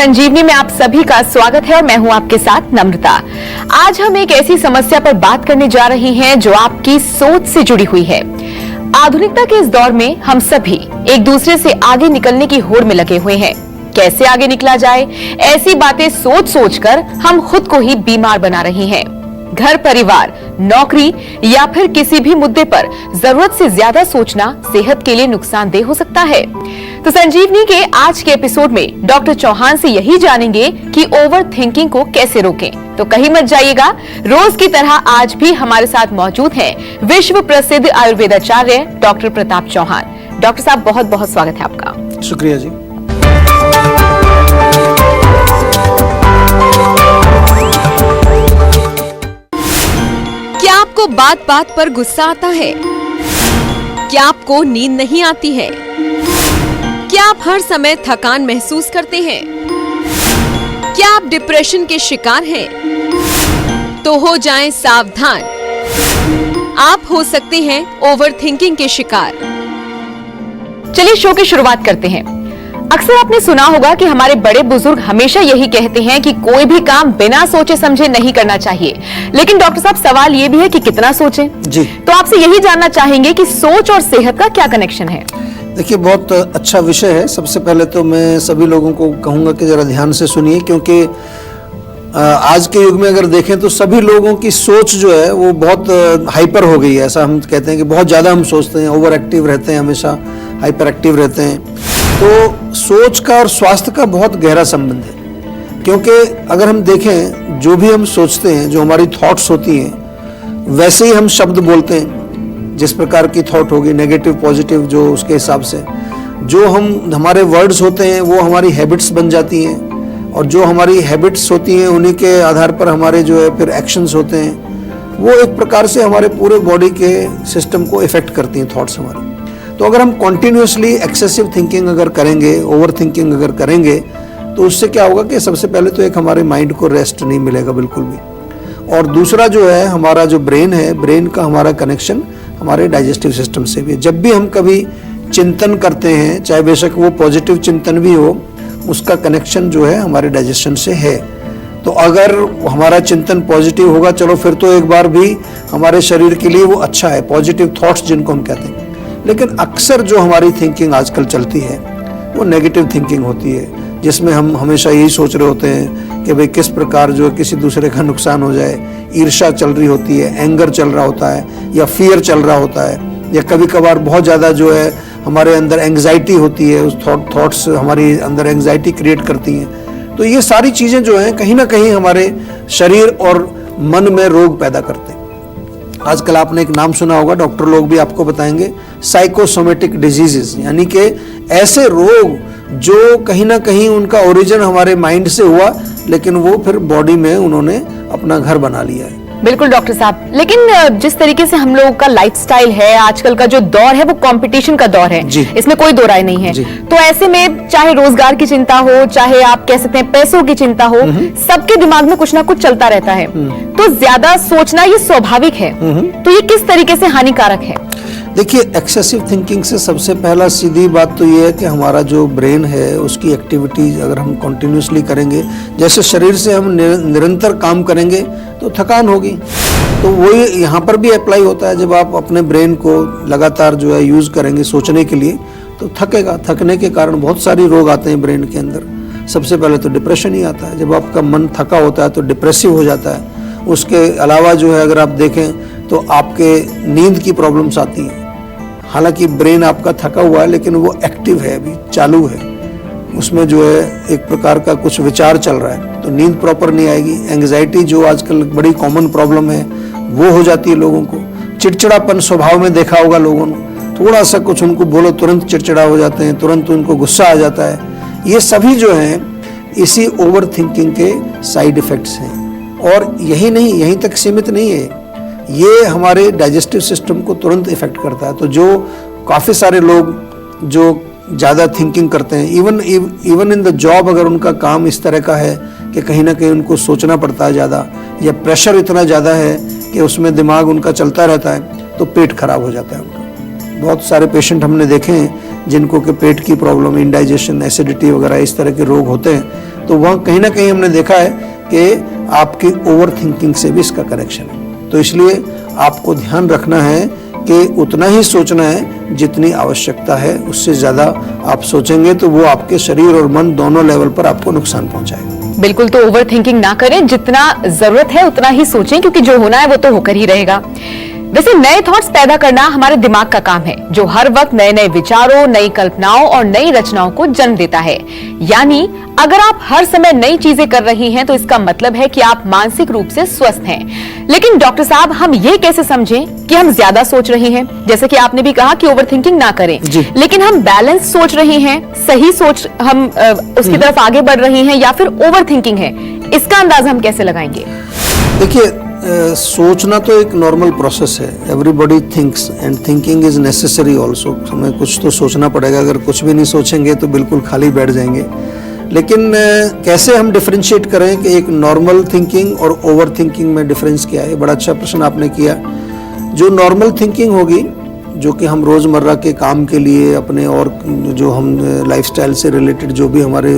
संजीवनी में आप सभी का स्वागत है और मैं हूं आपके साथ नम्रता। आज हम एक ऐसी समस्या पर बात करने जा रहे हैं जो आपकी सोच से जुड़ी हुई है। आधुनिकता के इस दौर में हम सभी एक दूसरे से आगे निकलने की होड़ में लगे हुए हैं। कैसे आगे निकला जाए, ऐसी बातें सोच सोचकर हम खुद को ही बीमार बना रहे हैं। घर, परिवार, नौकरी या फिर किसी भी मुद्दे पर जरूरत से ज्यादा सोचना सेहत के लिए नुकसानदेह हो सकता है। तो संजीवनी के आज के एपिसोड में डॉक्टर चौहान से यही जानेंगे कि ओवर थिंकिंग को कैसे रोकें। तो कहीं मत जाइएगा, रोज की तरह आज भी हमारे साथ मौजूद हैं विश्व प्रसिद्ध आयुर्वेदाचार्य डॉक्टर प्रताप चौहान। डॉक्टर साहब, बहुत बहुत स्वागत है आपका। शुक्रिया जी। क्या आपको बात बात पर गुस्सा आता है? क्या आपको नींद नहीं आती है? क्या आप हर समय थकान महसूस करते हैं? क्या आप डिप्रेशन के शिकार हैं? तो हो जाएं सावधान, आप हो सकते हैं ओवर थिंकिंग के शिकार। चलिए शो की शुरुआत करते हैं। अक्सर आपने सुना होगा कि हमारे बड़े बुजुर्ग हमेशा यही कहते हैं कि कोई भी काम बिना सोचे समझे नहीं करना चाहिए। लेकिन डॉक्टर साहब, सवाल ये भी है कि कितना सोचें। जी। तो आपसे यही जानना चाहेंगे कि सोच और सेहत का क्या कनेक्शन है? देखिए, बहुत अच्छा विषय है। सबसे पहले तो मैं सभी लोगों को कहूंगा कि जरा ध्यान से सुनिए, क्योंकि आज के युग में अगर देखें तो सभी लोगों की सोच जो है वो बहुत हाइपर हो गई है। ऐसा हम कहते हैं कि बहुत ज़्यादा हम सोचते हैं, ओवर एक्टिव रहते हैं, हमेशा हाइपर एक्टिव रहते हैं। तो सोच का और स्वास्थ्य का बहुत गहरा संबंध है, क्योंकि अगर हम देखें जो भी हम सोचते हैं, जो हमारी थॉट्स होती हैं, वैसे ही हम शब्द बोलते हैं। जिस प्रकार की थॉट होगी, नेगेटिव पॉजिटिव, जो उसके हिसाब से जो हमारे वर्ड्स होते हैं वो हमारी हैबिट्स बन जाती हैं, और जो हमारी हैबिट्स होती हैं उन्हीं के आधार पर हमारे जो है फिर एक्शंस होते हैं। वो एक प्रकार से हमारे पूरे बॉडी के सिस्टम को इफेक्ट करती हैं थॉट्स हमारी। तो अगर हम कॉन्टिन्यूसली एक्सेसिव थिंकिंग अगर करेंगे, ओवर थिंकिंग अगर करेंगे, तो उससे क्या होगा कि सबसे पहले तो एक हमारे माइंड को रेस्ट नहीं मिलेगा बिल्कुल भी, और दूसरा जो है हमारा जो ब्रेन है, ब्रेन का हमारा कनेक्शन हमारे डाइजेस्टिव सिस्टम से भी। जब भी हम कभी चिंतन करते हैं, चाहे बेशक वो पॉजिटिव चिंतन भी हो, उसका कनेक्शन जो है हमारे डाइजेशन से है। तो अगर हमारा चिंतन पॉजिटिव होगा, चलो फिर तो एक बार भी हमारे शरीर के लिए वो अच्छा है, पॉजिटिव थॉट्स जिनको हम कहते हैं। लेकिन अक्सर जो हमारी थिंकिंग आजकल चलती है वो नेगेटिव थिंकिंग होती है, जिसमें हम हमेशा यही सोच रहे होते हैं कि भाई किस प्रकार जो है किसी दूसरे का नुकसान हो जाए। ईर्ष्या चल रही होती है, एंगर चल रहा होता है, या फियर चल रहा होता है, या कभी कभार बहुत ज़्यादा जो है हमारे अंदर एंग्जाइटी होती है, उस थॉट्स हमारी अंदर एंग्जाइटी क्रिएट करती हैं। तो ये सारी चीज़ें जो हैं कहीं ना कहीं हमारे शरीर और मन में रोग पैदा करते हैं। आजकल आपने एक नाम सुना होगा, डॉक्टर लोग भी आपको बताएंगे, साइकोसोमेटिक डिजीजेस, यानी कि ऐसे रोग जो कहीं ना कहीं उनका ओरिजिन हमारे माइंड से हुआ, लेकिन वो फिर बॉडी में उन्होंने अपना घर बना लिया है। बिल्कुल डॉक्टर साहब, लेकिन जिस तरीके से हम लोगों का लाइफस्टाइल है, आजकल का जो दौर है वो कंपटीशन का दौर है, इसमें कोई दो राय नहीं है। तो ऐसे में चाहे रोजगार की चिंता हो, चाहे आप कह सकते हैं पैसों की चिंता हो, सबके दिमाग में कुछ ना कुछ चलता रहता है। तो ज्यादा सोचना ये स्वाभाविक है, तो ये किस तरीके से हानिकारक है? देखिए, एक्सेसिव थिंकिंग से सबसे पहला सीधी बात तो ये है कि हमारा जो ब्रेन है उसकी एक्टिविटी अगर हम कंटिन्यूसली करेंगे, जैसे शरीर से हम निरंतर काम करेंगे तो थकान होगी। तो वही यहाँ पर भी अप्लाई होता है। जब आप अपने ब्रेन को लगातार जो है यूज़ करेंगे सोचने के लिए, तो थकेगा। थकने के कारण बहुत सारी रोग आते हैं ब्रेन के अंदर। सबसे पहले तो डिप्रेशन ही आता है। जब आपका मन थका होता है तो डिप्रेसिव हो जाता है। उसके अलावा जो है अगर आप देखें तो आपके नींद की प्रॉब्लम्स आती हैं। हालांकि ब्रेन आपका थका हुआ है लेकिन वो एक्टिव है, अभी चालू है, उसमें जो है एक प्रकार का कुछ विचार चल रहा है, तो नींद प्रॉपर नहीं आएगी। एंग्जाइटी जो आजकल बड़ी कॉमन प्रॉब्लम है वो हो जाती है लोगों को। चिड़चिड़ापन स्वभाव में देखा होगा लोगों ने, थोड़ा सा कुछ उनको बोलो तुरंत चिड़चिड़ा हो जाते हैं, तुरंत उनको गुस्सा आ जाता है। ये सभी जो हैं इसी ओवर थिंकिंग के साइड इफेक्ट्स हैं। और यही नहीं, यहीं तक सीमित नहीं है, ये हमारे डाइजेस्टिव सिस्टम को तुरंत इफेक्ट करता है। तो जो काफ़ी सारे लोग जो ज़्यादा थिंकिंग करते हैं, इवन इन द जॉब, अगर उनका काम इस तरह का है कि कहीं ना कहीं उनको सोचना पड़ता है ज़्यादा, या प्रेशर इतना ज़्यादा है कि उसमें दिमाग उनका चलता रहता है, तो पेट खराब हो जाता है उनका। बहुत सारे पेशेंट हमने देखे हैं जिनको कि पेट की प्रॉब्लम, इंडाइजेशन, एसिडिटी वगैरह इस तरह के रोग होते हैं, तो वहाँ कहीं ना कहीं हमने देखा है कि आपकी ओवर थिंकिंग से भी इसका कनेक्शन है। तो इसलिए आपको ध्यान रखना है कि उतना ही सोचना है जितनी आवश्यकता है, उससे ज़्यादा आप सोचेंगे तो वो आपके शरीर और मन दोनों लेवल पर आपको नुकसान पहुंचाएगा। बिल्कुल, तो ओवर थिंकिंग ना करें, जितना जरूरत है उतना ही सोचें, क्योंकि जो होना है वो तो होकर ही रहेगा। वैसे नए थॉट्स पैदा करना हमारे दिमाग का काम है, जो हर वक्त नए नए विचारों, नई कल्पनाओं और नई रचनाओं को जन्म देता है। यानी अगर आप हर समय नई चीजें कर रही हैं तो इसका मतलब है कि आप मानसिक रूप से स्वस्थ हैं। लेकिन डॉक्टर साहब, हम ये कैसे समझें कि हम ज्यादा सोच रहे हैं? जैसे कि आपने भी कहा कि ओवर थिंकिंग ना करें, लेकिन हम बैलेंस सोच रहे हैं, सही सोच हम उसकी तरफ आगे बढ़ रहे हैं, या फिर ओवर थिंकिंग है? इसका अंदाजा हम कैसे लगाएंगे? देखिए, सोचना तो एक नॉर्मल प्रोसेस है। Everybody thinks and thinking is necessary also. हमें कुछ तो सोचना पड़ेगा, अगर कुछ भी नहीं सोचेंगे तो बिल्कुल खाली बैठ जाएंगे। लेकिन कैसे हम डिफरेंशिएट करें कि एक नॉर्मल थिंकिंग और ओवर थिंकिंग में डिफरेंस क्या है? बड़ा अच्छा प्रश्न आपने किया। जो नॉर्मल थिंकिंग होगी, जो कि हम रोज़मर्रा के काम के लिए अपने, और जो हम लाइफस्टाइल से रिलेटेड, जो भी हमारे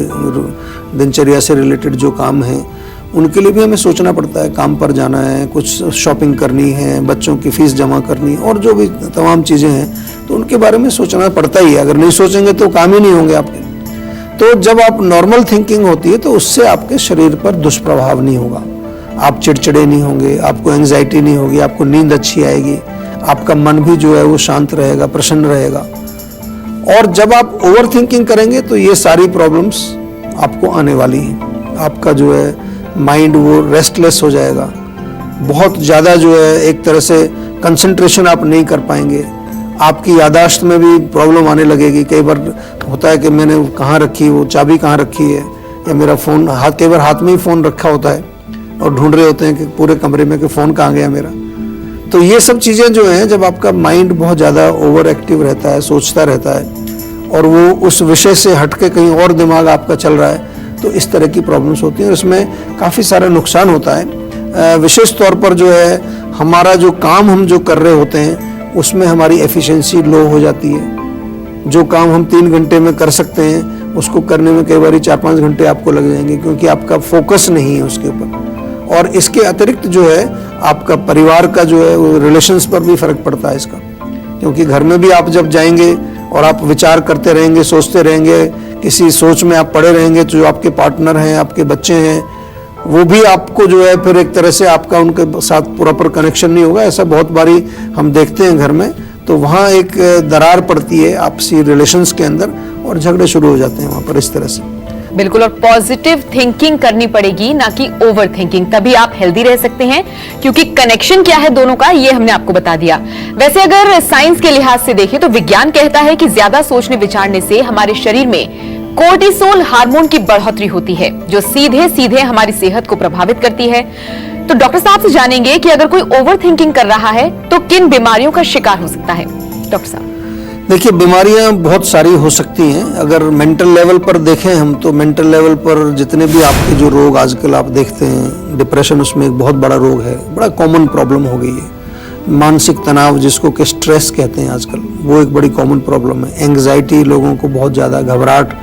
दिनचर्या से रिलेटेड जो काम हैं, उनके लिए भी हमें सोचना पड़ता है। काम पर जाना है, कुछ शॉपिंग करनी है, बच्चों की फीस जमा करनी है, और जो भी तमाम चीज़ें हैं, तो उनके बारे में सोचना पड़ता ही है। अगर नहीं सोचेंगे तो काम ही नहीं होंगे आपके। तो जब आप नॉर्मल थिंकिंग होती है तो उससे आपके शरीर पर दुष्प्रभाव नहीं होगा। आप चिड़चिड़े नहीं होंगे, आपको एंग्जाइटी नहीं होगी, आपको नींद अच्छी आएगी, आपका मन भी जो है वो शांत रहेगा, प्रसन्न रहेगा। और जब आप ओवर थिंकिंग करेंगे तो ये सारी प्रॉब्लम्स आपको आने वाली हैं। आपका जो है माइंड वो रेस्टलेस हो जाएगा, बहुत ज़्यादा जो है एक तरह से कंसंट्रेशन आप नहीं कर पाएंगे, आपकी यादाश्त में भी प्रॉब्लम आने लगेगी। कई बार होता है कि मैंने कहाँ रखी, वो चाबी कहाँ रखी है, या मेरा फ़ोन कई बार हाथ में ही फ़ोन रखा होता है और ढूंढ रहे होते हैं कि पूरे कमरे में कि फ़ोन कहाँ गया मेरा। तो ये सब चीज़ें जो हैं, जब आपका माइंड बहुत ज़्यादा ओवर एक्टिव रहता है, सोचता रहता है, और वो उस विषय से हट के कहीं और दिमाग आपका चल रहा है, तो इस तरह की प्रॉब्लम्स होती हैं। इसमें काफ़ी सारा नुकसान होता है। विशेष तौर पर जो है हमारा जो काम हम जो कर रहे होते हैं उसमें हमारी एफिशिएंसी लो हो जाती है। जो काम हम 3 घंटे में कर सकते हैं उसको करने में कई बार 4-5 घंटे आपको लग जाएंगे, क्योंकि आपका फोकस नहीं है उसके ऊपर। और इसके अतिरिक्त जो है आपका परिवार का जो है वो रिलेशंस पर भी फर्क पड़ता है इसका, क्योंकि घर में भी आप जब जाएंगे और आप विचार करते रहेंगे, सोचते रहेंगे, किसी सोच में आप पड़े रहेंगे, तो जो आपके पार्टनर हैं, आपके बच्चे हैं, वो भी आपको जो है फिर एक तरह से आपका उनके साथ प्रॉपर कनेक्शन नहीं होगा। ऐसा बहुत बारी हम देखते हैं घर में, तो वहाँ एक दरार पड़ती है आपसी रिलेशंस के अंदर और झगड़े शुरू हो जाते हैं वहाँ पर इस तरह से। बिल्कुल, और पॉजिटिव थिंकिंग करनी पड़ेगी, ना कि ओवर थिंकिंग, तभी आप हेल्दी रह सकते हैं, क्योंकि कनेक्शन क्या है दोनों का ये हमने आपको बता दिया। वैसे अगर साइंस के लिहाज से देखें तो विज्ञान कहता है कि ज्यादा सोचने विचारने से हमारे शरीर में कोर्टिसोल हार्मोन की बढ़ोतरी होती है, जो सीधे सीधे हमारी सेहत को प्रभावित करती है। तो डॉक्टर साहब से जानेंगे कि अगर कोई ओवर थिंकिंग कर रहा है तो किन बीमारियों का शिकार हो सकता है? डॉक्टर साहब, देखिए, बीमारियां बहुत सारी हो सकती हैं। अगर मेंटल लेवल पर देखें हम, तो मेंटल लेवल पर जितने भी आपके जो रोग आजकल आप देखते हैं, डिप्रेशन उसमें एक बहुत बड़ा रोग है, बड़ा कॉमन प्रॉब्लम हो गई है। मानसिक तनाव, जिसको कि स्ट्रेस कहते हैं आजकल, वो एक बड़ी कॉमन प्रॉब्लम है। एंग्जाइटी, लोगों को बहुत ज़्यादा घबराहट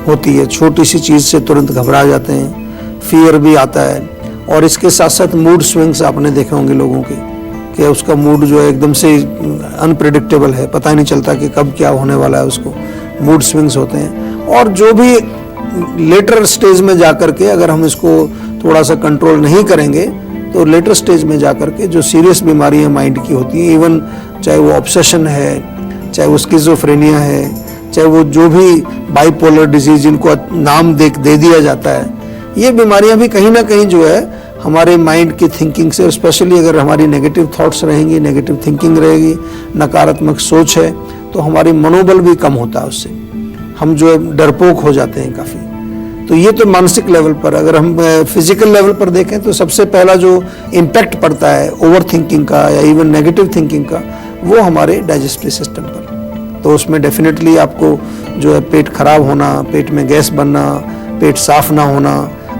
होती है, छोटी सी चीज़ से तुरंत घबरा जाते हैं। फियर भी आता है, और इसके साथ साथ मूड स्विंग्स आपने देखे होंगे लोगों के, कि उसका मूड जो है एकदम से अनप्रेडिक्टेबल है, पता ही नहीं चलता कि कब क्या होने वाला है उसको। मूड स्विंग्स होते हैं, और जो भी लेटर स्टेज में जाकर के अगर हम इसको थोड़ा सा कंट्रोल नहीं करेंगे तो लेटर स्टेज में जाकर के जो सीरियस बीमारियां माइंड की होती हैं, इवन चाहे वो ऑब्सेशन है, चाहे वो स्किज़ोफ्रेनिया है, चाहे वो जो भी बाइपोलर डिजीज जिनको नाम दे दिया जाता है, ये बीमारियां भी कहीं ना कहीं जो है हमारे माइंड की थिंकिंग से, स्पेशली अगर हमारी नेगेटिव थॉट्स रहेंगी, नेगेटिव थिंकिंग रहेगी, नकारात्मक सोच है, तो हमारी मनोबल भी कम होता है उससे। हम जो है डरपोक हो जाते हैं काफ़ी। तो ये तो मानसिक लेवल पर। अगर हम फिजिकल लेवल पर देखें तो सबसे पहला जो इम्पैक्ट पड़ता है ओवर थिंकिंग का या इवन नेगेटिव थिंकिंग का, वो हमारे डाइजेस्टिव सिस्टम पर। तो उसमें डेफिनेटली आपको जो है पेट खराब होना, पेट में गैस बनना, पेट साफ ना होना।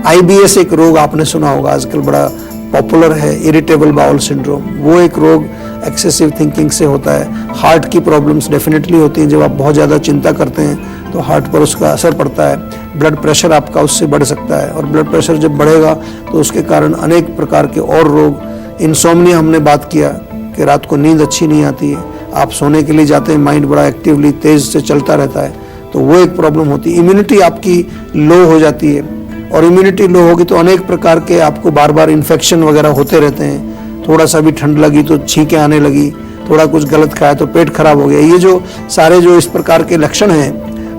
IBS एक रोग आपने सुना होगा, आजकल बड़ा पॉपुलर है, इरिटेबल बाउल सिंड्रोम। वो एक रोग एक्सेसिव थिंकिंग से होता है। हार्ट की प्रॉब्लम्स डेफिनेटली होती हैं। जब आप बहुत ज़्यादा चिंता करते हैं तो हार्ट पर उसका असर पड़ता है, ब्लड प्रेशर आपका उससे बढ़ सकता है, और ब्लड प्रेशर जब बढ़ेगा तो उसके कारण अनेक प्रकार के और रोग, इंसोम्निया हमने बात किया कि रात को नींद अच्छी नहीं आती है, आप सोने के लिए जाते हैं, माइंड बड़ा एक्टिवली तेज से चलता रहता है, तो वो एक प्रॉब्लम होती है। इम्यूनिटी आपकी लो हो जाती है, और इम्यूनिटी लो होगी तो अनेक प्रकार के आपको बार बार इन्फेक्शन वगैरह होते रहते हैं। थोड़ा सा भी ठंड लगी तो छींकें आने लगी, थोड़ा कुछ गलत खाया तो पेट खराब हो गया। ये जो सारे जो इस प्रकार के लक्षण हैं,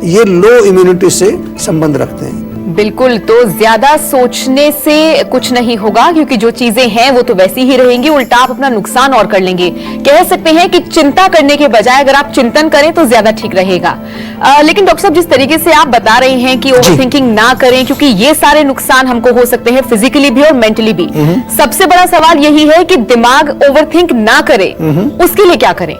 ये लो इम्यूनिटी से संबंध रखते हैं। बिल्कुल, तो ज्यादा सोचने से कुछ नहीं होगा, क्योंकि जो चीजें हैं वो तो वैसी ही रहेंगी, उल्टा आप अपना नुकसान और कर लेंगे। कह सकते हैं कि चिंता करने के बजाय अगर आप चिंतन करें तो ज्यादा ठीक रहेगा। लेकिन डॉक्टर साहब, जिस तरीके से आप बता रहे हैं कि ओवर थिंकिंग ना करें, क्योंकि ये सारे नुकसान हमको हो सकते हैं फिजिकली भी और मेंटली भी। सबसे बड़ा सवाल यही है कि दिमाग ओवर थिंक ना करे, उसके लिए क्या करें?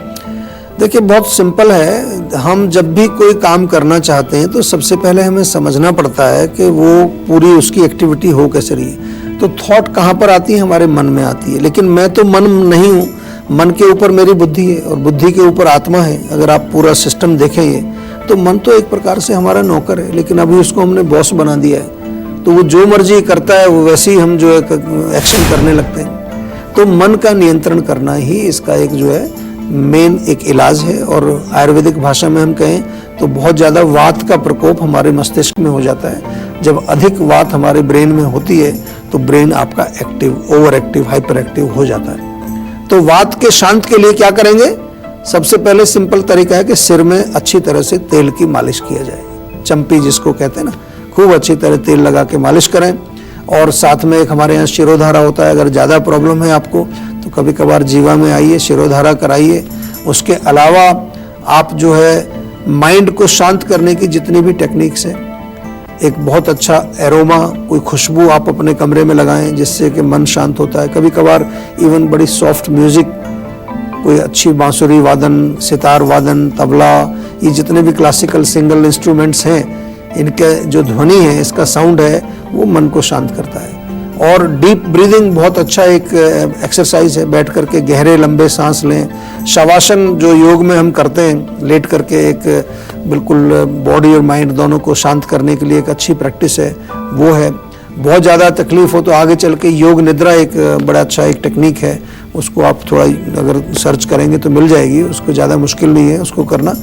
देखिए, बहुत सिंपल है। हम जब भी कोई काम करना चाहते हैं तो सबसे पहले हमें समझना पड़ता है कि वो पूरी उसकी एक्टिविटी हो कैसे रही है। तो थॉट कहाँ पर आती है? हमारे मन में आती है। लेकिन मैं तो मन नहीं हूँ, मन के ऊपर मेरी बुद्धि है और बुद्धि के ऊपर आत्मा है। अगर आप पूरा सिस्टम देखेंगे तो मन तो एक प्रकार से हमारा नौकर है, लेकिन अभी उसको हमने बॉस बना दिया है, तो वो जो मर्जी करता है वो वैसे ही हम जो है एक्शन करने लगते हैं। तो मन का नियंत्रण करना ही इसका एक जो है मेन एक इलाज है। और आयुर्वेदिक भाषा में हम कहें तो बहुत ज़्यादा वात का प्रकोप हमारे मस्तिष्क में हो जाता है। जब अधिक वात हमारे ब्रेन में होती है तो ब्रेन आपका active, over active, hyper active हो जाता है। तो वात के शांत के लिए क्या करेंगे? सबसे पहले सिंपल तरीका है कि सिर में अच्छी तरह से तेल की मालिश किया जाए, चंपी जिसको कहते हैं ना, खूब अच्छी तरह तेल लगा के मालिश करें। और साथ में एक हमारे यहाँ शिरोधारा होता है। अगर ज़्यादा प्रॉब्लम है आपको तो कभी कभार जीवा में आइए, शिरोधारा कराइए। उसके अलावा आप जो है माइंड को शांत करने की जितनी भी टेक्निक्स हैं, एक बहुत अच्छा एरोमा, कोई खुशबू आप अपने कमरे में लगाएं जिससे कि मन शांत होता है। कभी कभार इवन बड़ी सॉफ्ट म्यूजिक, कोई अच्छी बांसुरी वादन, सितार वादन, तबला, ये जितने भी क्लासिकल सिंगल इंस्ट्रूमेंट्स हैं, इनके जो ध्वनि है, इसका साउंड है, वो मन को शांत करता है। और डीप ब्रीदिंग बहुत अच्छा एक एक्सरसाइज है। बैठ करके गहरे लंबे सांस लें। शवासन जो योग में हम करते हैं, लेट करके एक बिल्कुल बॉडी और माइंड दोनों को शांत करने के लिए एक अच्छी प्रैक्टिस है, वो है। बहुत ज़्यादा तकलीफ हो तो आगे चल के योग निद्रा एक बड़ा अच्छा एक टेक्निक है, उसको आप थोड़ा अगर सर्च करेंगे तो मिल जाएगी, उसको ज़्यादा मुश्किल नहीं है उसको करना,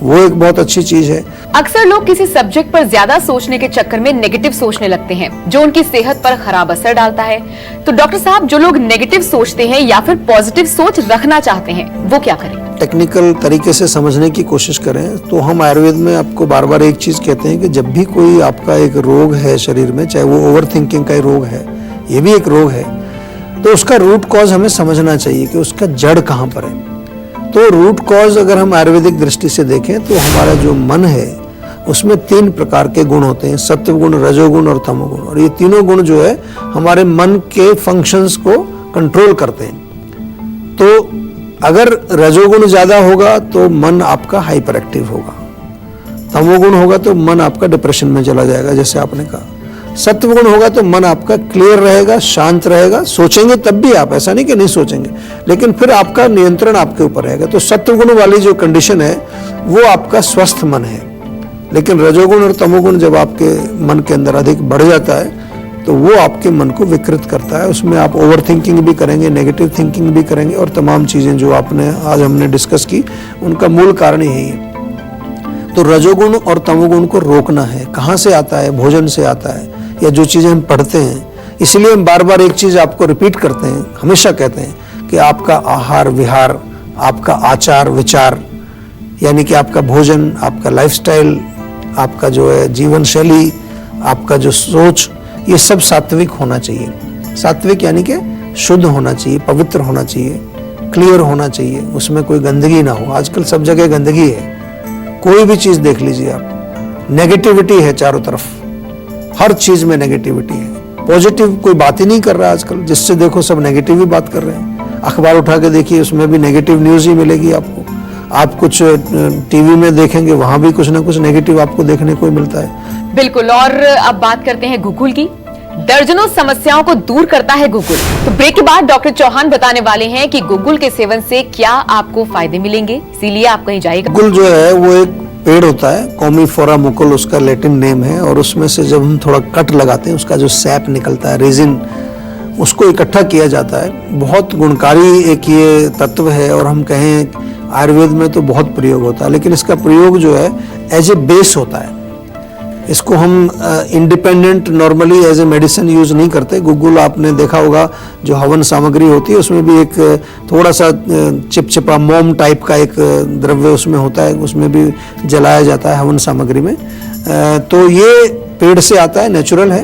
वो एक बहुत अच्छी चीज़ है। अक्सर लोग किसी सब्जेक्ट पर ज्यादा सोचने के चक्कर में नेगेटिव सोचने लगते हैं, जो उनकी सेहत पर खराब असर डालता है। तो डॉक्टर साहब, जो लोग नेगेटिव सोचते हैं या फिर पॉजिटिव सोच रखना चाहते हैं, वो क्या करें? टेक्निकल तरीके से समझने की कोशिश करें तो हम आयुर्वेद में आपको बार बार एक चीज़ कहते हैं कि जब भी कोई आपका एक रोग है शरीर में, चाहे वो ओवर थिंकिंग का ही रोग है, ये भी एक रोग है, तो उसका रूट कॉज हमें समझना चाहिए कि उसका जड़ कहाँ पर है। तो रूट कॉज अगर हम आयुर्वेदिक दृष्टि से देखें तो हमारा जो मन है उसमें 3 प्रकार के गुण होते हैं, सत्व गुण, रजोगुण और तमोगुण। और ये तीनों गुण जो है हमारे मन के फंक्शंस को कंट्रोल करते हैं। तो अगर रजोगुण ज्यादा होगा तो मन आपका हाइपर एक्टिव होगा, तमोगुण होगा तो मन आपका डिप्रेशन में चला जाएगा, जैसे आपने कहा। सत्वगुण होगा तो मन आपका क्लियर रहेगा, शांत रहेगा, सोचेंगे तब भी आप, ऐसा नहीं कि नहीं सोचेंगे, लेकिन फिर आपका नियंत्रण आपके ऊपर रहेगा। तो सत्वगुण वाली जो कंडीशन है वो आपका स्वस्थ मन है। लेकिन रजोगुण और तमोगुण जब आपके मन के अंदर अधिक बढ़ जाता है तो वो आपके मन को विकृत करता है। उसमें आप ओवर थिंकिंग भी करेंगे, नेगेटिव थिंकिंग भी करेंगे, और तमाम चीज़ें जो आपने आज हमने डिस्कस की उनका मूल कारण यही है। तो रजोगुण और तमोगुण को रोकना है। कहाँ से आता है? भोजन से आता है, या जो चीज़ें हम पढ़ते हैं। इसलिए हम बार बार एक चीज़ आपको रिपीट करते हैं, हमेशा कहते हैं कि आपका आहार विहार, आपका आचार विचार, यानी कि आपका भोजन, आपका लाइफस्टाइल, आपका जो है जीवन शैली, आपका जो सोच, ये सब सात्विक होना चाहिए। सात्विक यानी कि शुद्ध होना चाहिए, पवित्र होना चाहिए, क्लियर होना चाहिए, उसमें कोई गंदगी ना हो। आजकल सब जगह गंदगी है, कोई भी चीज़ देख लीजिए आप, नेगेटिविटी है चारों तरफ, हर चीज़ में नेगेटिविटी है। पॉजिटिव कोई बात ही नहीं कर रहा आजकल, जिससे देखो सब नेगेटिव ही बात कर रहे हैं। अखबार उठा के देखिए, उसमें भी नेगेटिव न्यूज़ ही मिलेगी आपको। आप कुछ टीवी में देखेंगे, वहां भी कुछ ना कुछ नेगेटिव आपको देखने को मिलता है। बिल्कुल। और अब बात करते हैं गुगुल की। दर्जनों समस्याओं को दूर करता है गुगुल। तो ब्रेक के बाद डॉक्टर चौहान बताने वाले हैं कि गुगुल के सेवन से क्या आपको फायदे मिलेंगे, इसीलिए आप कहीं जाइएगा। गुगुल जो है वो एक पेड़ होता है, कॉमीफोरा मुकुल उसका लैटिन नेम है, और उसमें से जब हम थोड़ा कट लगाते हैं उसका जो सैप निकलता है, रेजिन, उसको इकट्ठा किया जाता है। बहुत गुणकारी एक ये तत्व है, और हम कहें आयुर्वेद में तो बहुत प्रयोग होता है, लेकिन इसका प्रयोग जो है एज ए बेस होता है। इसको हम independent normally as a medicine use नहीं करते। गुग्गुल आपने देखा होगा, जो हवन सामग्री होती है उसमें भी एक थोड़ा सा चिपचिपा मोम टाइप का एक द्रव्य उसमें होता है, उसमें भी जलाया जाता है हवन सामग्री में। तो ये पेड़ से आता है, नेचुरल है।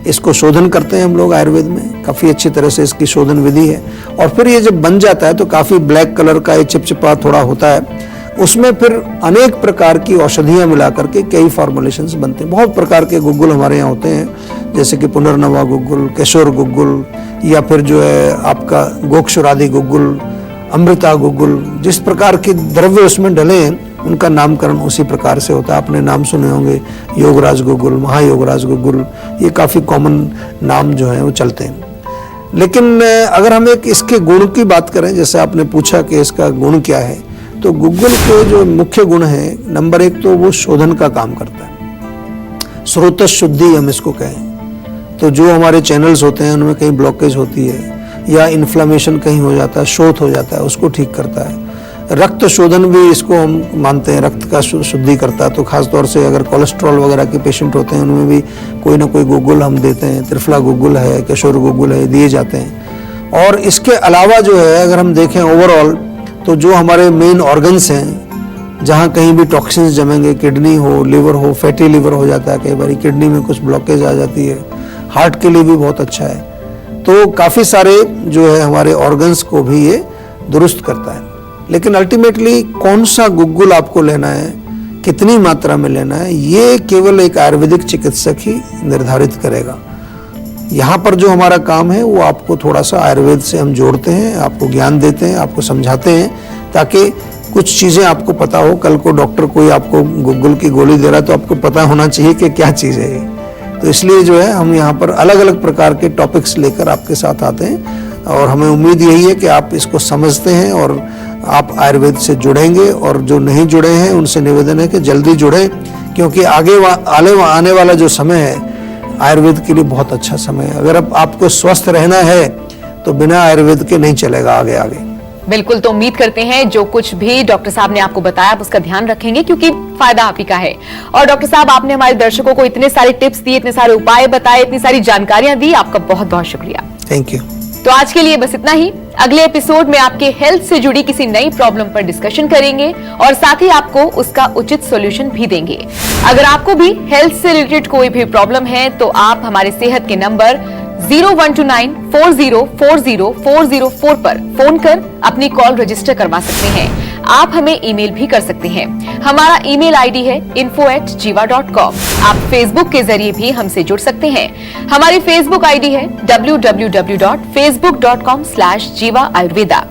इसको शोधन करते हैं हम लोग आयुर्वेद में, काफ़ी अच्छी तरह से इसकी शोधन विधि है। और फिर ये जब बन जाता है तो काफ़ी ब्लैक कलर का ये चिपचिपा थोड़ा होता है। उसमें फिर अनेक प्रकार की औषधियाँ मिला करके कई फॉर्मुलेशंस बनते हैं। बहुत प्रकार के गुग्गुल हमारे यहाँ होते हैं, जैसे कि पुनर्नवा गुग्गुल, केशोर गुग्गुल, या फिर जो है आपका गोक्षुरादि गुग्गुल, अमृता गुग्गुल। जिस प्रकार के द्रव्य उसमें डले हैं उनका नामकरण उसी प्रकार से होता है। आपने नाम सुने होंगे, योगराज गुग्गुल, महायोगराज गुग्गुल, ये काफ़ी कॉमन नाम जो है वो चलते हैं। लेकिन अगर हम एक इसके गुण की बात करें, जैसे आपने पूछा कि इसका गुण क्या है, तो गुग्गुल के जो मुख्य गुण है, नंबर एक तो वो शोधन का काम करता है, स्रोत शुद्धि हम इसको कहें। तो जो हमारे चैनल्स होते हैं उनमें कहीं ब्लॉकेज होती है या इन्फ्लामेशन कहीं हो जाता है, शोथ हो जाता है, उसको ठीक करता है। रक्त शोधन भी इसको हम मानते हैं, रक्त का शुद्धि करता है। तो खास तौर से अगर कोलेस्ट्रॉल वगैरह के पेशेंट होते हैं उनमें भी कोई ना कोई गुग्गुल हम देते हैं, त्रिफला गुग्गुल है, केशोर गुग्गुल है, दिए जाते हैं। और इसके अलावा जो है अगर हम देखें ओवरऑल, तो जो हमारे मेन ऑर्गन्स हैं, जहाँ कहीं भी टॉक्सिन्स जमेंगे, किडनी हो, लिवर हो, फैटी लिवर हो जाता है, कई बार किडनी में कुछ ब्लॉकेज आ जाती है, हार्ट के लिए भी बहुत अच्छा है। तो काफ़ी सारे जो है हमारे ऑर्गन्स को भी ये दुरुस्त करता है। लेकिन अल्टीमेटली कौन सा गुग्गुल आपको लेना है, कितनी मात्रा में लेना है, ये केवल एक आयुर्वेदिक चिकित्सक ही निर्धारित करेगा। यहाँ पर जो हमारा काम है वो आपको थोड़ा सा आयुर्वेद से हम जोड़ते हैं, आपको ज्ञान देते हैं, आपको समझाते हैं, ताकि कुछ चीज़ें आपको पता हो। कल को डॉक्टर कोई आपको गुग्गुल की गोली दे रहा है तो आपको पता होना चाहिए कि क्या चीज़ है ये। तो इसलिए जो है हम यहाँ पर अलग अलग प्रकार के टॉपिक्स लेकर आपके साथ आते हैं, और हमें उम्मीद यही है कि आप इसको समझते हैं और आप आयुर्वेद से जुड़ेंगे। और जो नहीं जुड़े हैं उनसे निवेदन है कि जल्दी जुड़ें, क्योंकि आने वाला जो समय है आयुर्वेद के लिए बहुत अच्छा समय है। अगर अब आपको स्वस्थ रहना है तो बिना आयुर्वेद के नहीं चलेगा आगे। बिल्कुल, तो उम्मीद करते हैं जो कुछ भी डॉक्टर साहब ने आपको बताया आप उसका ध्यान रखेंगे, क्योंकि फायदा आप ही का है। और डॉक्टर साहब, आपने हमारे दर्शकों को इतने सारे टिप्स दिए, इतने सारे उपाय बताए, इतनी सारी जानकारियां दी, आपका बहुत बहुत शुक्रिया। Thank you. तो आज के लिए बस इतना ही। अगले एपिसोड में आपके हेल्थ से जुड़ी किसी नई प्रॉब्लम पर डिस्कशन करेंगे और साथ ही आपको उसका उचित सॉल्यूशन भी देंगे। अगर आपको भी हेल्थ से रिलेटेड कोई भी प्रॉब्लम है तो आप हमारे सेहत के नंबर 0129404040 पर फोन कर अपनी कॉल रजिस्टर करवा सकते हैं। आप हमें ईमेल भी कर सकते हैं। हमारा ईमेल आईडी है info@jiva.com। आप फेसबुक के जरिए भी हमसे जुड़ सकते हैं। हमारी फेसबुक आईडी है www.facebook.com/jiva ayurveda।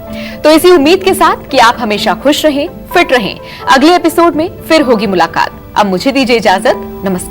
तो इसी उम्मीद के साथ कि आप हमेशा खुश रहें, फिट रहें, अगले एपिसोड में फिर होगी मुलाकात। अब मुझे दीजिए इजाजत। नमस्कार।